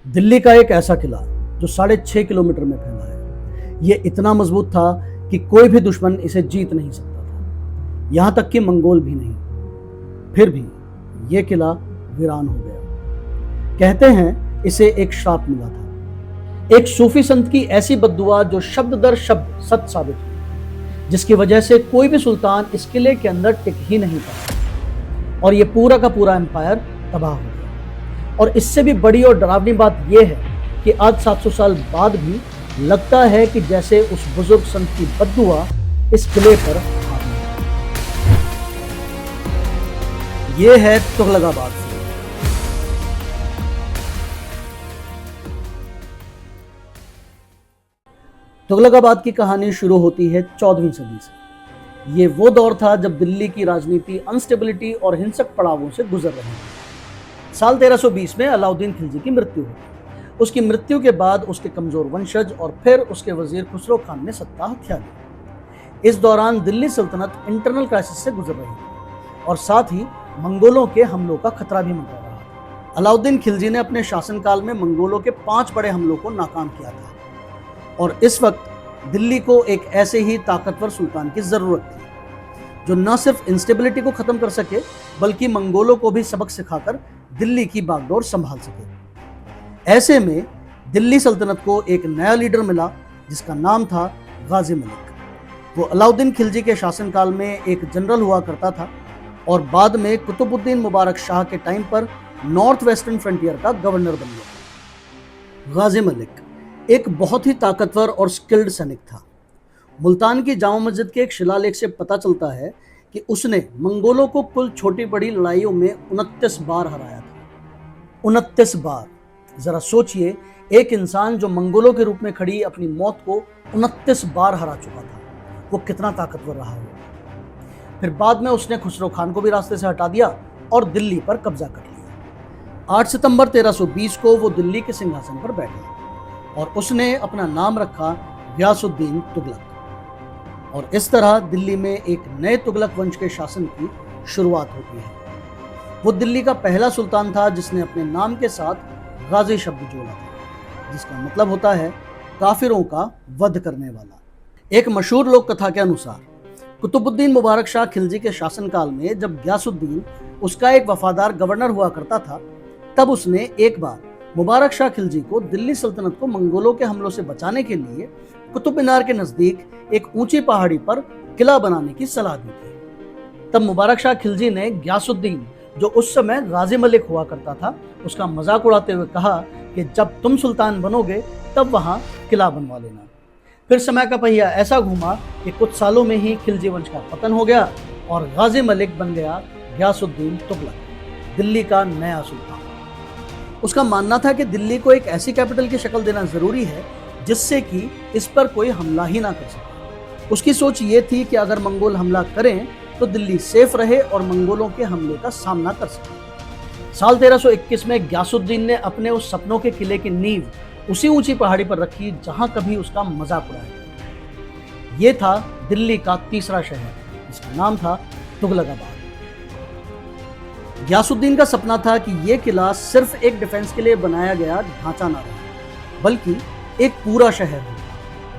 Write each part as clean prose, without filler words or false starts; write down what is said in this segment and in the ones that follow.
दिल्ली का एक ऐसा किला जो 6.5 किलोमीटर में फैला है। ये इतना मजबूत था कि कोई भी दुश्मन इसे जीत नहीं सकता था, यहां तक कि मंगोल भी नहीं। फिर भी ये किला वीरान हो गया। कहते हैं इसे एक श्राप मिला था, एक सूफी संत की ऐसी बद्दुआ जो शब्द दर शब्द सच साबित हुई, जिसकी वजह से कोई भी सुल्तान इस किले के अंदर टिक ही नहीं पाया और ये पूरा का पूरा एम्पायर तबाह हो गया। और इससे भी बड़ी और डरावनी बात यह है कि आज 700 साल बाद भी लगता है कि जैसे उस बुजुर्ग संत की बद्दुआ इस किले पर हावी है। यह है तुगलकाबाद। तुगलकाबाद की कहानी शुरू होती है 14वीं सदी से। ये वो दौर था जब दिल्ली की राजनीति अनस्टेबिलिटी और हिंसक पड़ावों से गुजर रही थी। साल 1320 में अलाउद्दीन खिलजी की मृत्यु हुई। उसकी मृत्यु के बाद उसके कमजोर वंशज और फिर उसके वजीर खुसरो खान ने सत्ता हथिया ली। इस दौरान दिल्ली सल्तनत इंटरनल क्राइसिस से गुजर रही थी और साथ ही मंगोलों के हमलों का खतरा भी मंडरा रहा था। अलाउद्दीन खिलजी ने अपने शासनकाल में मंगोलों के 5 बड़े हमलों को नाकाम किया था और इस वक्त दिल्ली को एक ऐसे ही ताकतवर सुल्तान की जरूरत थी जो न सिर्फ इंस्टेबिलिटी को खत्म कर सके बल्कि मंगोलों को भी सबक सिखाकर दिल्ली की बागडोर संभाल सके। ऐसे में दिल्ली सल्तनत को एक नया लीडर मिला जिसका नाम था गाजी मलिक। वो अलाउद्दीन खिलजी के शासनकाल में एक जनरल हुआ करता था और बाद में कुतुबुद्दीन मुबारक शाह के टाइम पर नॉर्थ वेस्टर्न फ्रंटियर का गवर्नर बन गया। गाजी मलिक एक बहुत ही ताकतवर और स्किल्ड सैनिक था। मुल्तान की जामा मस्जिद के एक शिलालेख से पता चलता है कि उसने मंगोलों को कुल छोटी बड़ी लड़ाइयों में 29 बार हराया था। 29 बार। जरा सोचिए, एक इंसान जो मंगोलों के रूप में खड़ी अपनी मौत को 29 बार हरा चुका था, वो कितना ताकतवर रहा होगा। फिर बाद में उसने खुसरो खान को भी रास्ते से हटा दिया और दिल्ली पर कब्जा कर लिया। 8 सितंबर 1320 को वो दिल्ली के सिंहासन पर बैठा और उसने अपना नाम रखा गियासुद्दीन तुगलक। और इस तरह दिल्ली में एक नए तुगलक वंश के शासन की शुरुआत होती है। वो दिल्ली का पहला सुल्तान था जिसने अपने नाम के साथ गाजी शब्द जोड़ा था, जिसका मतलब होता है काफिरों का वध करने वाला। एक मशहूर लोक कथा के अनुसार कुतुबुद्दीन मुबारक शाह खिलजी के शासनकाल में जब गियासुद्दीन उसका एक वफादार गवर्नर हुआ करता था, तब उसने एक बार मुबारक शाह खिलजी को दिल्ली सल्तनत को मंगोलों के हमलों से बचाने के लिए कुतुब मीनार के नजदीक एक ऊंची पहाड़ी पर किला बनाने की सलाह दी थी। तब मुबारक शाह खिलजी ने गियासुद्दीन, जो उस समय गाजी मलिक हुआ करता था, उसका मजाक उड़ाते हुए कहा कि जब तुम सुल्तान बनोगे तब वहां किला बनवा लेना। फिर समय का पहिया ऐसा घूमा कि कुछ सालों में ही खिलजी वंश का पतन हो गया और गाजी मलिक बन गया गियासुद्दीन तुगलक, दिल्ली का नया सुल्तान। उसका मानना था कि दिल्ली को एक ऐसी कैपिटल की शक्ल देना जरूरी है जिससे कि इस पर कोई हमला ही ना कर सके। उसकी सोच ये थी कि अगर मंगोल हमला करें तो दिल्ली सेफ रहे और मंगोलों के हमले का सामना कर सके। साल 1321 में गियासुद्दीन ने अपने उस सपनों के किले की नींव उसी ऊंची पहाड़ी पर रखी जहां कभी उसका मजाक उड़ाया गया। ये था दिल्ली का तीसरा शहर, जिसका नाम था तुगलकाबाद। गियासुद्दीन का सपना था कि यह किला सिर्फ एक डिफेंस के लिए बनाया गया ढांचा ना रहे, बल्कि एक पूरा शहर हो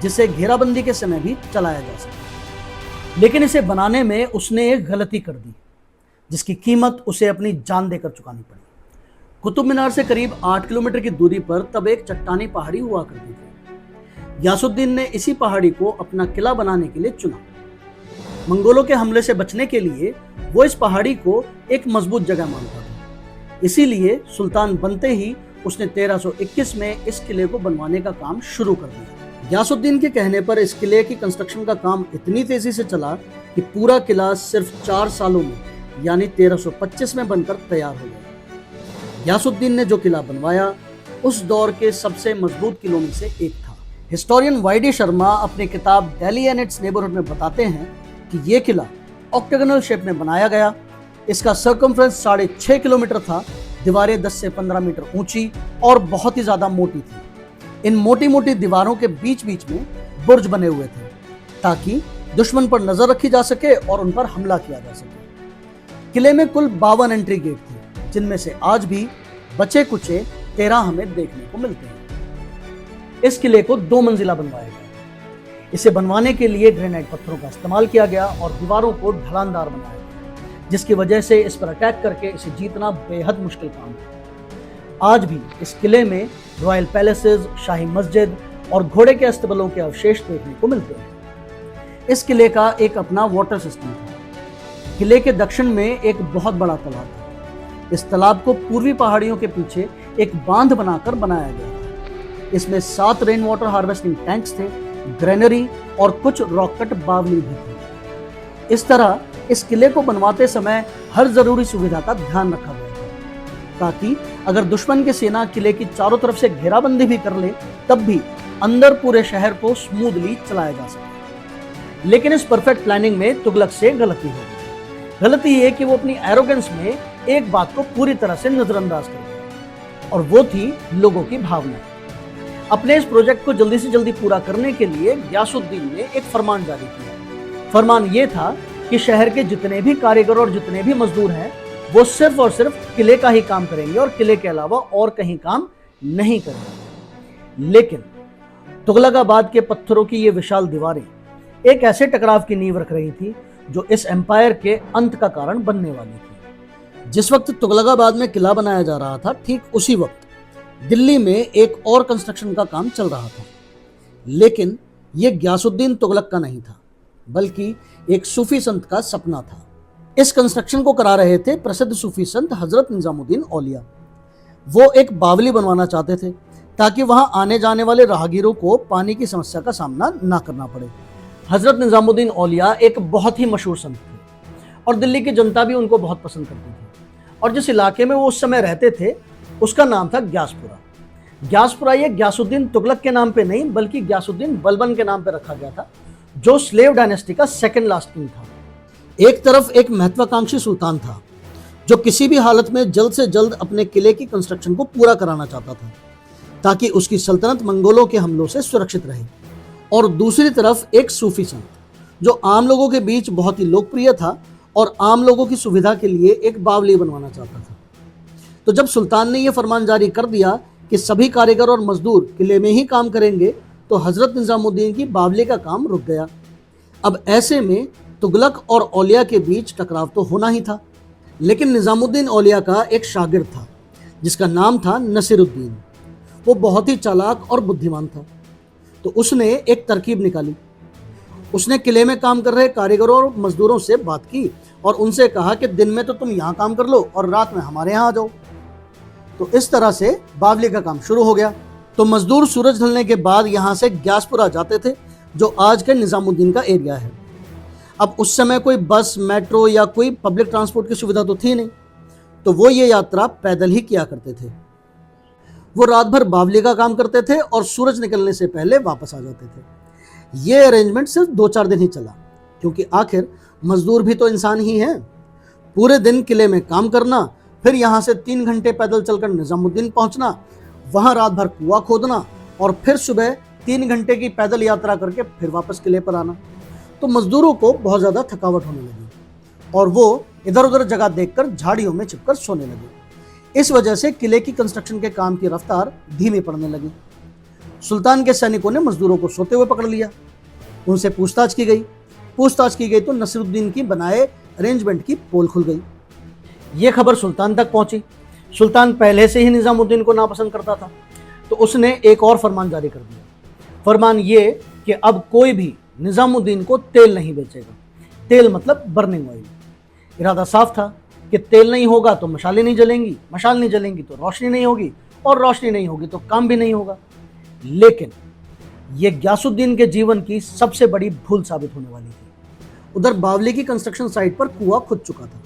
जिसे घेराबंदी के समय भी चलाया जा सके। लेकिन इसे बनाने में उसने एक गलती कर दी जिसकी कीमत उसे अपनी जान देकर चुकानी पड़ी। कुतुब मीनार से करीब 8 किलोमीटर की दूरी पर तब एक चट्टानी पहाड़ी हुआ करती थी। गियासुद्दीन ने इसी पहाड़ी को अपना किला बनाने के लिए चुना। मंगोलों के हमले से बचने के लिए वो इस पहाड़ी को एक मजबूत जगह मानता था। इसीलिए सुल्तान बनते ही उसने 1321 में इस किले को बनवाने का काम शुरू कर दिया। गियासुद्दीन के कहने पर इस किले की कंस्ट्रक्शन का काम इतनी तेजी से चला कि पूरा किला सिर्फ 4 सालों में यानी 1325 में बनकर तैयार हो गया। गियासुद्दीन ने जो किला बनवाया उस दौर के सबसे मजबूत किलों में से एक था। हिस्टोरियन वाई.डी. शर्मा अपनी किताब दिल्ली एंड इट्स नेबरहुड में बताते हैं कि यह किला ऑक्टागोनल शेप में बनाया गया। इसका सर्कमफ्रेंस 6.5 किलोमीटर था। दीवारें 10 से 15 मीटर ऊंची और बहुत ही ज्यादा मोटी थी। इन मोटी मोटी दीवारों के बीच बीच में बुर्ज बने हुए थे ताकि दुश्मन पर नजर रखी जा सके और उन पर हमला किया जा सके। किले में कुल 52 एंट्री गेट थे, जिनमें से आज भी बचे कुचे 13 हमें देखने को मिलते हैं। इस किले को 2 मंजिला बनवाया गया। इसे बनवाने के लिए ग्रेनाइट पत्थरों का इस्तेमाल किया गया और दीवारों को ढलानदार बनाया गया, जिसकी वजह से इस पर अटैक करके इसे जीतना बेहद मुश्किल काम है। आज भी इस किले में रॉयल पैलेसेस, शाही मस्जिद और घोड़े के अस्तबलों के अवशेष देखने को मिलते हैं। इस किले का एक अपना वाटर सिस्टम था। किले के दक्षिण में एक बहुत बड़ा तालाब था। इस तालाब को पूर्वी पहाड़ियों के पीछे एक बांध बनाकर बनाया गया था। इसमें 7 रेन वाटर हार्वेस्टिंग टैंक्स थे, ग्रेनरी और कुछ रॉक कट बावली भी थी। इस तरह इस किले को बनवाते समय हर जरूरी सुविधा का ध्यान रखा गया था, ताकि अगर दुश्मन की सेना किले की चारों तरफ से घेराबंदी भी कर ले, तब भी अंदर पूरे शहर को स्मूथली चलाया जा सके। लेकिन इस परफेक्ट प्लानिंग में तुगलक से गलती हो गई। गलती ये कि वो अपनी एरोगेंस में एक बात को पूरी तरह से नजरअंदाज कर दिया, और वो थी लोगों की भावना। अपने इस प्रोजेक्ट को जल्दी से जल्दी पूरा करने के लिए गयासुद्दीन ने एक फरमान जारी किया। फरमान ये था कि शहर के जितने भी कारीगर और जितने भी मजदूर हैं, वो सिर्फ और सिर्फ किले का ही काम करेंगे और किले के अलावा और कहीं काम नहीं करेंगे। लेकिन तुगलकाबाद के पत्थरों की ये विशाल दीवारें एक ऐसे टकराव की नींव रख रही थी जो इस एम्पायर के अंत का कारण बनने वाली थी। जिस वक्त तुगलकाबाद में किला बनाया जा रहा था, ठीक उसी वक्त दिल्ली में एक और कंस्ट्रक्शन का काम चल रहा था। लेकिन यह गयासुद्दीन तुगलक का नहीं था, बल्कि एक सूफी संत का सपना था। इस कंस्ट्रक्शन को करा रहे थे प्रसिद्ध सूफी संत हजरत निजामुद्दीन औलिया। वो एक बावली बनवाना चाहते थे ताकि वहां आने जाने वाले राहगीरों को पानी की समस्या का सामना ना करना पड़े। हजरत निजामुद्दीन औलिया एक बहुत ही मशहूर संत थे और दिल्ली की जनता भी उनको बहुत पसंद करती थी। और जिस इलाके में वो उस समय रहते थे उसका नाम था ग्यासपुरा। ग्यासपुरा ये गयासुद्दीन तुगलक के नाम पे नहीं, बल्कि गयासुद्दीन बलबन के नाम पे रखा गया था, जो स्लेव डायनेस्टी का सेकंड लास्ट किंग था। एक तरफ एक महत्वाकांक्षी सुल्तान था जो किसी भी हालत में जल्द से जल्द अपने किले की कंस्ट्रक्शन को पूरा कराना चाहता था, ताकि उसकी सल्तनत मंगोलों के हमलों से सुरक्षित रहे। और दूसरी तरफ एक सूफी संत जो आम लोगों के बीच बहुत ही लोकप्रिय था और आम लोगों की सुविधा के लिए एक बावली बनवाना चाहता था। तो जब सुल्तान ने यह फरमान जारी कर दिया कि सभी कारीगर और मजदूर किले में ही काम करेंगे, तो हजरत निजामुद्दीन की बावली का काम रुक गया। अब ऐसे में तुगलक और औलिया के बीच टकराव तो होना ही था। लेकिन निजामुद्दीन औलिया का एक शागिर्द था जिसका नाम था नसीरुद्दीन। वो बहुत ही चालाक और बुद्धिमान था। तो उसने एक तरकीब निकाली। उसने किले में काम कर रहे कारीगरों और मजदूरों से बात की और उनसे कहा कि दिन में तो तुम यहाँ काम कर लो और रात में हमारे यहाँ आ जाओ। तो इस तरह से बावली का काम शुरू हो गया। तो मजदूर सूरज ढलने के बाद यहाँ से ग्यासपुरा जाते थे, जो आज के निजामुद्दीन का एरिया है। अब उस समय कोई बस, मेट्रो या कोई पब्लिक ट्रांसपोर्ट की सुविधा तो थी नहीं, तो वो ये यात्रा पैदल ही किया करते थे। वो रात भर बावली का काम करते थे और सूरज निकलने से पहले वापस आ जाते थे। ये अरेंजमेंट सिर्फ 2-4 दिन ही चला, क्योंकि आखिर मजदूर भी तो इंसान ही हैं। पूरे दिन किले में काम करना, फिर यहाँ से 3 घंटे पैदल चलकर निजामुद्दीन पहुँचना, वहाँ रात भर कुआं खोदना और फिर सुबह 3 घंटे की पैदल यात्रा करके फिर वापस किले पर आना। तो मजदूरों को बहुत ज़्यादा थकावट होने लगी और वो इधर उधर जगह देखकर झाड़ियों में छिपकर सोने लगे। इस वजह से किले की कंस्ट्रक्शन के काम की रफ्तार धीमी पड़ने लगी। सुल्तान के सैनिकों ने मजदूरों को सोते हुए पकड़ लिया। उनसे पूछताछ की गई तो नसीरुद्दीन की बनाए अरेंजमेंट की पोल खुल गई। ये खबर सुल्तान तक पहुंची। सुल्तान पहले से ही निजामुद्दीन को नापसंद करता था, तो उसने एक और फरमान जारी कर दिया। फरमान ये कि अब कोई भी निजामुद्दीन को तेल नहीं बेचेगा। तेल मतलब बर्निंग ऑयल। इरादा साफ था कि तेल नहीं होगा तो मशालें नहीं जलेंगी, मशाल नहीं जलेंगी तो रोशनी नहीं होगी, और रोशनी नहीं होगी तो काम भी नहीं होगा। लेकिन यह गयासुद्दीन के जीवन की सबसे बड़ी भूल साबित होने वाली थी। उधर बावली की कंस्ट्रक्शन साइट पर कुआं खुद चुका था।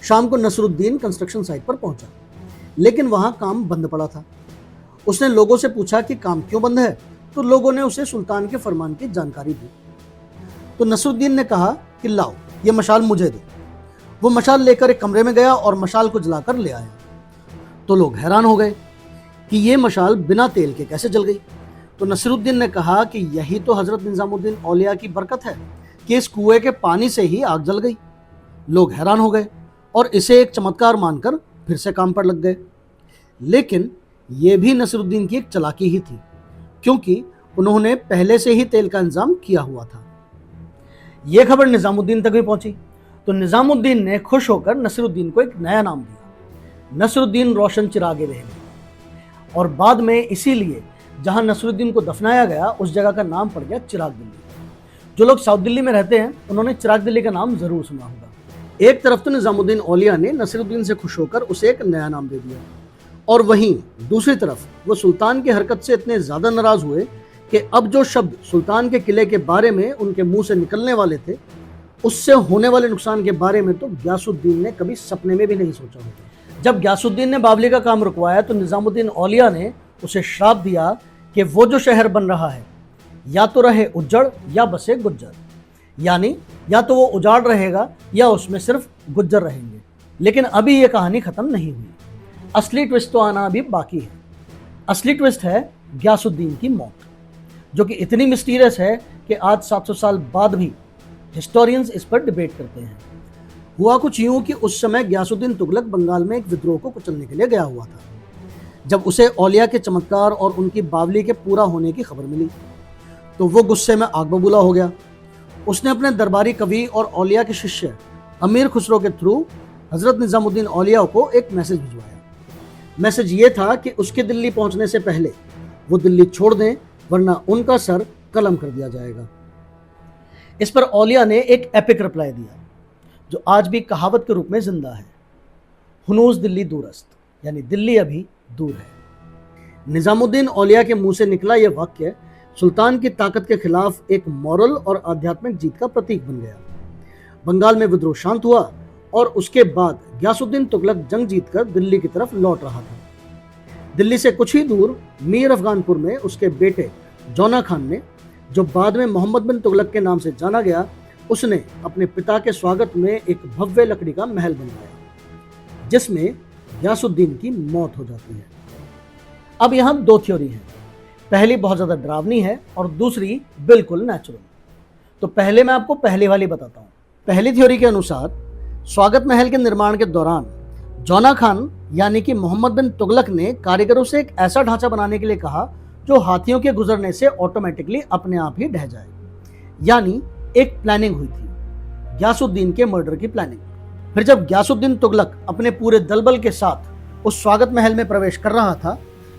शाम को नसरुद्दीन कंस्ट्रक्शन साइट पर पहुंचा, लेकिन वहां काम बंद पड़ा था। उसने लोगों से पूछा कि काम क्यों बंद है, तो लोगों ने उसे सुल्तान के फरमान की जानकारी दी। तो नसरुद्दीन ने कहा कि लाओ ये मशाल मुझे दो। वो मशाल लेकर एक कमरे में गया और मशाल को जलाकर ले आया। तो लोग हैरान हो गए कि ये मशाल बिना तेल के कैसे जल गई। तो नसरुद्दीन ने कहा कि यही तो हजरत निजामुद्दीन औलिया की बरकत है कि इस कुएं के पानी से ही आग जल गई। लोग हैरान हो गए और इसे एक चमत्कार मानकर फिर से काम पर लग गए। लेकिन ये भी नसीरुद्दीन की एक चालाकी ही थी, क्योंकि उन्होंने पहले से ही तेल का इंतजाम किया हुआ था। यह खबर निजामुद्दीन तक भी पहुंची तो निजामुद्दीन ने खुश होकर नसीरुद्दीन को एक नया नाम दिया, नसीरुद्दीन रोशन चिरागे रहमी। और बाद में इसीलिए जहां नसीरुद्दीन को दफनाया गया उस जगह का नाम पड़ गया चिराग दिल्ली। जो लोग साउथ दिल्ली में रहते हैं उन्होंने चिराग दिल्ली का नाम जरूर सुना होगा। एक तरफ तो निजामुद्दीन औलिया ने नसीरुद्दीन से खुश होकर उसे एक नया नाम दे दिया, और वहीं दूसरी तरफ वो सुल्तान की हरकत से इतने ज्यादा नाराज हुए कि अब जो शब्द सुल्तान के किले के बारे में उनके मुंह से निकलने वाले थे, उससे होने वाले नुकसान के बारे में तो गयासुद्दीन ने कभी सपने में भी नहीं सोचा होगा। जब गयासुद्दीन ने बावली का काम रुकवाया तो निजामुद्दीन औलिया ने उसे श्राप दिया कि वो जो शहर बन रहा है या तो रहे उज्जड़ या बसे गुज्जर, यानी या तो वो उजाड़ रहेगा या उसमें सिर्फ गुज्जर रहेंगे। लेकिन अभी ये कहानी खत्म नहीं हुई, असली ट्विस्ट तो आना अभी बाकी है। असली ट्विस्ट है गयासुद्दीन की मौत, जो कि इतनी मिस्टीरियस है कि आज 700 साल बाद भी हिस्टोरियंस इस पर डिबेट करते हैं। हुआ कुछ यूं कि उस समय गयासुद्दीन तुगलक बंगाल में एक विद्रोह को कुचलने के लिए गया हुआ था। जब उसे औलिया के चमत्कार और उनकी बावली के पूरा होने की खबर मिली तो वो गुस्से में आग बबूला हो गया। उसने अपने दरबारी कवि और औलिया के शिष्य अमीर खुसरो के थ्रू हजरत निजामुद्दीन औलिया को एक मैसेज भिजवाया। मैसेज ये था कि उसके दिल्ली पहुंचने से पहले वो दिल्ली छोड़ दें, वरना उनका सर कलम कर दिया जाएगा। इस पर औलिया ने एक एपिक रिप्लाई दिया जो आज भी कहावत के रूप में जिंदा है, हुनूज दिल्ली दूरस्त, यानी दिल्ली अभी दूर है। निजामुद्दीन औलिया के मुंह से निकला यह वाक्य सुल्तान की ताकत के खिलाफ एक मॉरल और आध्यात्मिक जीत का प्रतीक बन गया। बंगाल में विद्रोह शांत हुआ और उसके बाद गयासुद्दीन तुगलक जंग जीतकर दिल्ली की तरफ लौट रहा था। दिल्ली से कुछ ही दूर मीर अफगानपुर में उसके बेटे जौना खान ने, जो बाद में मोहम्मद बिन तुगलक के नाम से जाना गया, उसने अपने पिता के स्वागत में एक भव्य लकड़ी का महल बनवाया जिसमें गयासुद्दीन की मौत हो जाती है। अब यहाँ दो थ्योरी हैं, पहली बहुत ज्यादा डरावनी है और दूसरी बिल्कुल नेचुरल। तो पहले मैं आपको पहले वाली बताता हूँ। पहली थ्योरी के अनुसार स्वागत महल के निर्माण के दौरान जौना खान यानी कि मोहम्मद बिन तुगलक ने कारीगरों से एक ऐसा ढांचा बनाने के लिए कहा जो हाथियों के गुजरने से ऑटोमेटिकली अपने आप ही ढह जाए, यानी एक प्लानिंग हुई थी, गयासुद्दीन के मर्डर की प्लानिंग। फिर जब गयासुद्दीन तुगलक अपने पूरे दलबल के साथ उस स्वागत महल में प्रवेश कर रहा था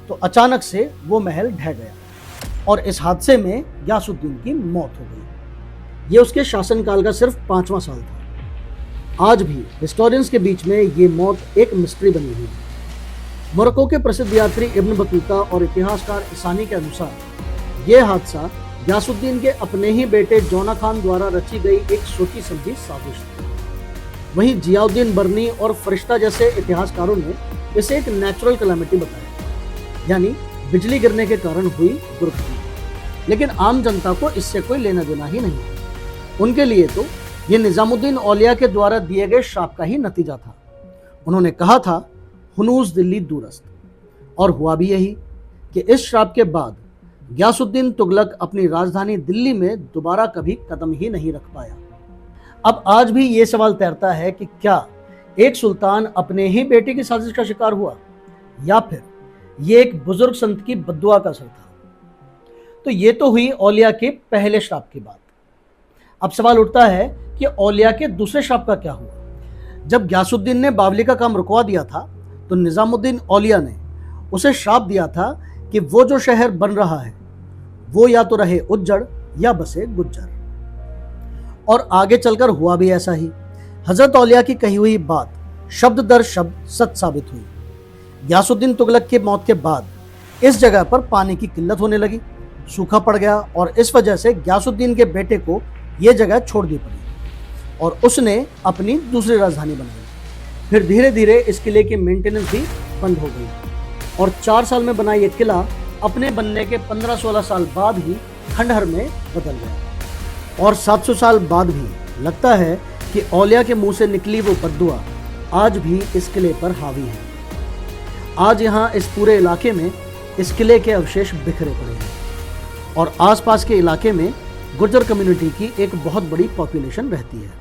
तो अचानक से वो महल ढह गया और इस हादसे में गयासुद्दीन की मौत हो गई। ये उसके शासनकाल का सिर्फ 5वां साल था। आज भी हिस्टोरियंस के बीच में ये मौत एक मिस्ट्री बनी हुई है। मोरक्को के प्रसिद्ध यात्री इब्न बतूता और इतिहासकार इसानी के अनुसार यह हादसा गयासुद्दीन के अपने ही बेटे जौना खान द्वारा रची गई एक सोची समझी साजिश थी। वहीं जियाउद्दीन बर्नी और फरिश्ता जैसे इतिहासकारों ने इसे एक नेचुरल कैलामिटी बताया, यानी बिजली गिरने के कारण हुई दुर्घटना। लेकिन आम जनता को इससे कोई लेना देना ही नहीं। उनके लिए तो ये निजामुद्दीन औलिया के द्वारा दिए गए श्राप का ही नतीजा था। उन्होंने कहा था हुनूज दिल्ली दूरस्त, और हुआ भी यही कि इस श्राप के बाद गयासुद्दीन तुगलक अपनी राजधानी दिल्ली में दोबारा कभी कदम ही नहीं रख पाया। अब आज भी ये सवाल तैरता है कि क्या एक सुल्तान अपने ही बेटे की साजिश का शिकार हुआ या फिर ये एक बुजुर्ग संत की बद्दुआ का असर था। तो ये तो हुई औलिया के पहले श्राप की बात। अब सवाल उठता है कि औलिया के दूसरे श्राप का क्या हुआ। जब गयासुद्दीन ने बावली का काम रुकवा दिया था तो निजामुद्दीन औलिया ने उसे श्राप दिया था कि वो जो शहर बन रहा है वो या तो रहे उज्जड़ या बसे गुज्जर। और आगे चलकर हुआ भी ऐसा ही। हजरत औलिया की कही हुई बात शब्द दर शब्द सच साबित हुई। गयासुद्दीन तुगलक की मौत के बाद इस जगह पर पानी की किल्लत होने लगी, सूखा पड़ गया और इस वजह से गयासुद्दीन के बेटे को यह जगह छोड़ दी पड़ी और उसने अपनी दूसरी राजधानी बनाई। फिर धीरे धीरे इस किले की मेंटेनेंस भी बंद हो गई और 4 साल में बना ये किला अपने बनने के 15-16 साल बाद ही खंडहर में बदल गया। और 700 साल बाद भी लगता है कि औलिया के मुंह से निकली वो बद्दुआ आज भी इस किले पर हावी है। आज यहाँ इस पूरे इलाके में इस किले के अवशेष बिखरे पड़े हैं और आसपास के इलाके में गुर्जर कम्युनिटी की एक बहुत बड़ी पॉपुलेशन रहती है।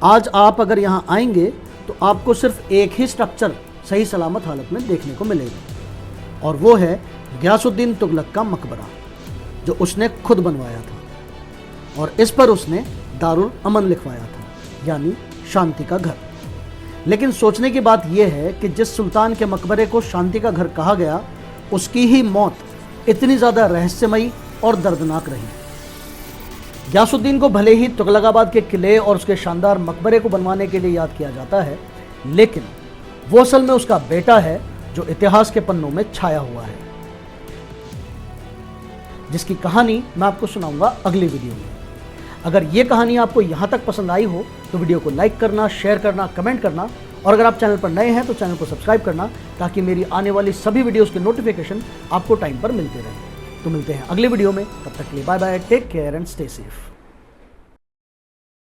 आज आप अगर यहाँ आएंगे तो आपको सिर्फ एक ही स्ट्रक्चर सही सलामत हालत में देखने को मिलेगा। और वो है गयासुद्दीन तुगलक का मकबरा, जो उसने खुद बनवाया था और इस पर उसने दारुल अमन लिखवाया था, यानी शांति का घर। लेकिन सोचने की बात यह है कि जिस सुल्तान के मकबरे को शांति का घर कहा गया, उसकी ही मौत इतनी ज़्यादा रहस्यमयी और दर्दनाक रही। गयासुद्दीन को भले ही तुगलकाबाद के किले और उसके शानदार मकबरे को बनवाने के लिए याद किया जाता है, लेकिन वो असल में उसका बेटा है जो इतिहास के पन्नों में छाया हुआ है, जिसकी कहानी मैं आपको सुनाऊंगा अगली वीडियो में। अगर ये कहानी आपको यहाँ तक पसंद आई हो तो वीडियो को लाइक करना, शेयर करना, कमेंट करना, और अगर आप चैनल पर नए हैं तो चैनल को सब्सक्राइब करना, ताकि मेरी आने वाली सभी वीडियोस के नोटिफिकेशन आपको टाइम पर मिलते रहें। तो मिलते हैं अगले वीडियो में, तब तक के लिए bye bye, take care and stay safe.